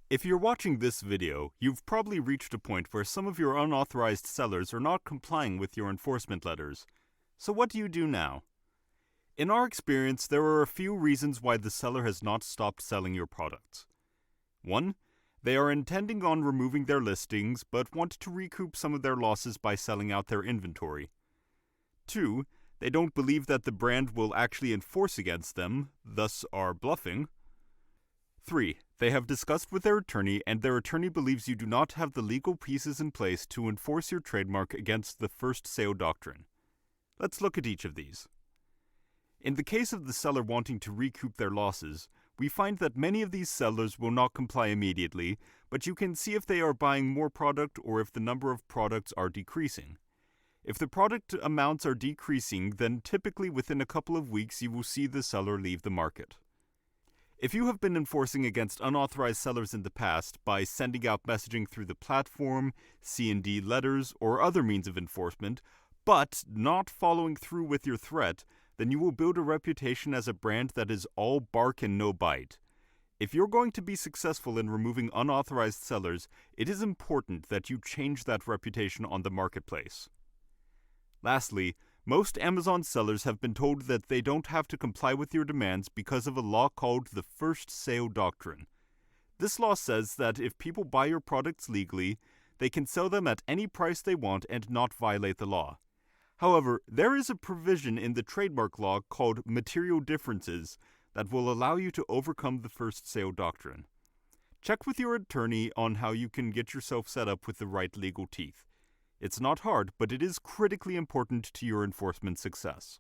If you're watching this video, you've probably reached a point where some of your unauthorized sellers are not complying with your enforcement letters. So what do you do now? In our experience, there are a few reasons why the seller has not stopped selling your products. 1. They are intending on removing their listings but want to recoup some of their losses by selling out their inventory. 2. They don't believe that the brand will actually enforce against them, thus are bluffing. 3. They have discussed with their attorney and their attorney believes you do not have the legal pieces in place to enforce your trademark against the first sale doctrine. Let's look at each of these. In the case of the seller wanting to recoup their losses, we find that many of these sellers will not comply immediately, but you can see if they are buying more product or if the number of products are decreasing. If the product amounts are decreasing, then typically within a couple of weeks you will see the seller leave the market. If you have been enforcing against unauthorized sellers in the past by sending out messaging through the platform, C&D letters, or other means of enforcement, but not following through with your threat, then you will build a reputation as a brand that is all bark and no bite. If you're going to be successful in removing unauthorized sellers, it is important that you change that reputation on the marketplace. Lastly, most Amazon sellers have been told that they don't have to comply with your demands because of a law called the First Sale Doctrine. This law says that if people buy your products legally, they can sell them at any price they want and not violate the law. However, there is a provision in the trademark law called material differences that will allow you to overcome the First Sale Doctrine. Check with your attorney on how you can get yourself set up with the right legal teeth. It's not hard, but it is critically important to your enforcement success.